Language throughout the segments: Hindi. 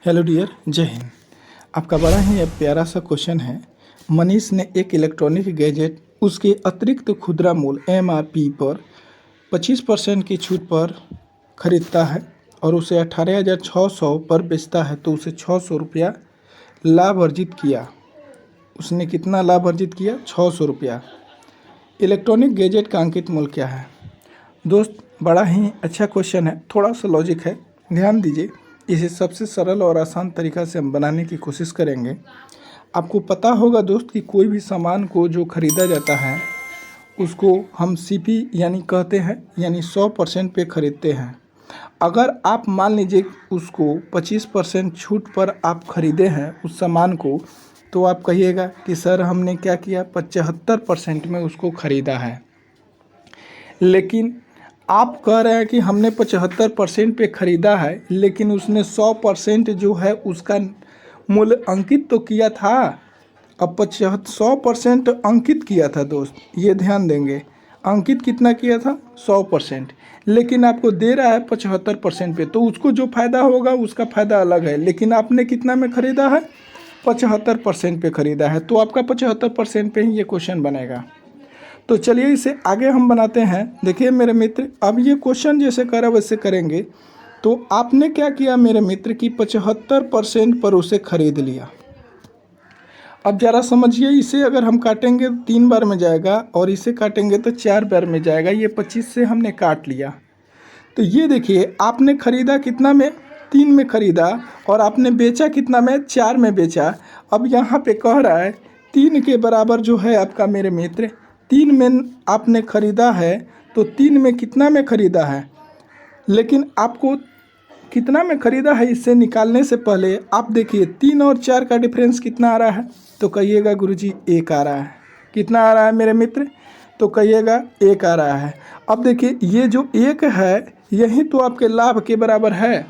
हेलो डियर, जय हिंद। आपका बड़ा ही प्यारा सा क्वेश्चन है। मनीष ने एक इलेक्ट्रॉनिक गैजेट उसके अतिरिक्त खुदरा मूल्य एमआरपी पर 25% की छूट पर खरीदता है और उसे 18,600 पर बेचता है तो उसे 600 रुपया लाभ अर्जित किया। उसने कितना लाभ अर्जित किया? 600 रुपया। इलेक्ट्रॉनिक गैजेट का अंकित मूल्य क्या है? दोस्त, बड़ा ही अच्छा क्वेश्चन है, थोड़ा सा लॉजिक है, ध्यान दीजिए। इसे सबसे सरल और आसान तरीक़ा से हम बनाने की कोशिश करेंगे। आपको पता होगा दोस्त कि कोई भी सामान को जो ख़रीदा जाता है उसको हम सीपी यानी कहते हैं, यानी 100% पे ख़रीदते हैं। अगर आप मान लीजिए उसको 25% छूट पर आप ख़रीदे हैं उस सामान को, तो आप कहिएगा कि सर हमने क्या किया, 75% में उसको ख़रीदा है। लेकिन आप कह रहे हैं कि हमने 75% पे ख़रीदा है, लेकिन उसने 100% जो है उसका मूल्य अंकित तो किया था। अब 100% अंकित किया था दोस्त, ये ध्यान देंगे। अंकित कितना किया था? 100%। लेकिन आपको दे रहा है 75% पे, तो उसको जो फ़ायदा होगा उसका फ़ायदा अलग है। लेकिन आपने कितना में ख़रीदा है? 75% पे ख़रीदा है, तो आपका 75% पे ही ये क्वेश्चन बनेगा। तो चलिए इसे आगे हम बनाते हैं। देखिए मेरे मित्र, अब ये क्वेश्चन जैसे करा वैसे करेंगे। तो आपने क्या किया मेरे मित्र कि 75% पर उसे ख़रीद लिया। अब ज़रा समझिए, इसे अगर हम काटेंगे 3 बार में जाएगा और इसे काटेंगे तो 4 बार में जाएगा। ये 25 से हमने काट लिया। तो ये देखिए, आपने ख़रीदा कितना में? 3 में ख़रीदा, और आपने बेचा कितना में? 4 में बेचा। अब यहाँ पे कह रहा है 3 के बराबर जो है आपका मेरे मित्र, 3 में आपने ख़रीदा है, तो 3 में कितना में ख़रीदा है? लेकिन आपको कितना में ख़रीदा है इससे निकालने से पहले आप देखिए 3 और 4 का डिफरेंस कितना आ रहा है? तो कहिएगा गुरुजी 1 आ रहा है। कितना आ रहा है मेरे मित्र? तो कहिएगा 1 आ रहा है। अब देखिए ये जो 1 है यही तो आपके लाभ के बराबर है।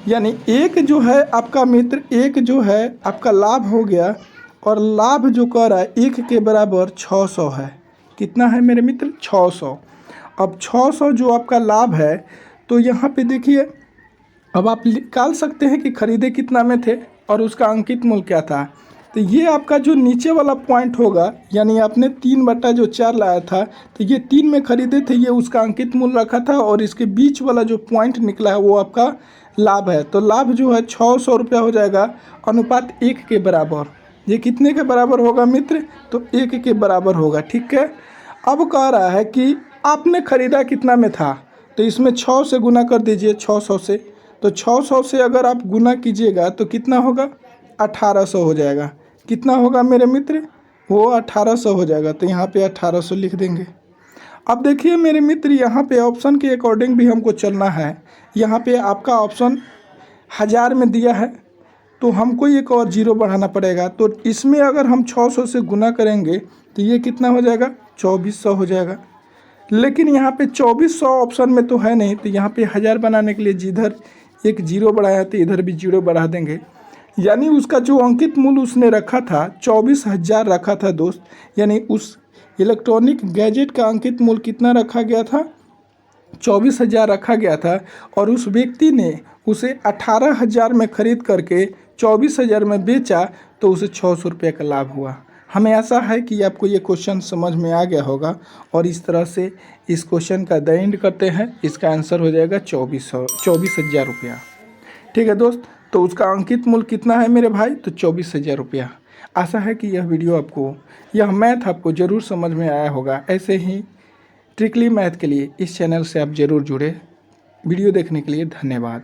यानी 1 जो है आपका मित्र, 1 जो है आपका लाभ हो गया, और लाभ जो कह रहा है 1 के बराबर 600 है। कितना है मेरे मित्र? 600। अब 600 जो आपका लाभ है, तो यहाँ पे देखिए, अब आप निकाल सकते हैं कि खरीदे कितना में थे और उसका अंकित मूल्य क्या था। तो ये आपका जो नीचे वाला पॉइंट होगा, यानी आपने 3/4 लाया था, तो ये 3 में खरीदे थे, ये उसका अंकित मूल्य रखा था, और इसके बीच वाला जो पॉइंट निकला है वो आपका लाभ है। तो लाभ जो है 600 रुपया हो जाएगा, अनुपात 1 के बराबर। ये कितने के बराबर होगा मित्र? तो 1 के बराबर होगा। ठीक है। अब कह रहा है कि आपने ख़रीदा कितना में था, तो इसमें 6 से गुना कर दीजिए, 600 से। तो 600 से अगर आप गुना कीजिएगा तो कितना होगा? 1800 हो जाएगा। कितना होगा मेरे मित्र? वो 1800 हो जाएगा। तो यहाँ पे 1800 लिख देंगे। अब देखिए मेरे मित्र, यहाँ पे ऑप्शन के अकॉर्डिंग भी हमको चलना है। यहाँ पे आपका ऑप्शन 1000 में दिया है, तो हमको एक और 0 बढ़ाना पड़ेगा। तो इसमें अगर हम 600 से गुना करेंगे तो ये कितना हो जाएगा? 2400 हो जाएगा। लेकिन यहाँ पे 2400 ऑप्शन में तो है नहीं, तो यहाँ पे 1000 बनाने के लिए जिधर एक 0 बढ़ाया तो इधर भी 0 बढ़ा देंगे। यानी उसका जो अंकित मूल्य उसने रखा था 24,000 रखा था दोस्त। यानी उस इलेक्ट्रॉनिक गैजेट का अंकित मूल्य कितना रखा गया था? 24,000 रखा गया था, और उस व्यक्ति ने उसे 18,000 में ख़रीद करके 24,000 में बेचा, तो उसे 600 रुपये का लाभ हुआ। हमें आशा है कि आपको ये क्वेश्चन समझ में आ गया होगा, और इस तरह से इस क्वेश्चन का द एंड करते हैं। इसका आंसर हो जाएगा 24,000 रुपया। ठीक है दोस्त, तो उसका अंकित मूल्य कितना है मेरे भाई? तो 24,000 रुपया। आशा है कि यह वीडियो आपको, यह मैथ आपको ज़रूर समझ में आया होगा। ऐसे ही ट्रिकली मैथ के लिए इस चैनल से आप ज़रूर जुड़े। वीडियो देखने के लिए धन्यवाद।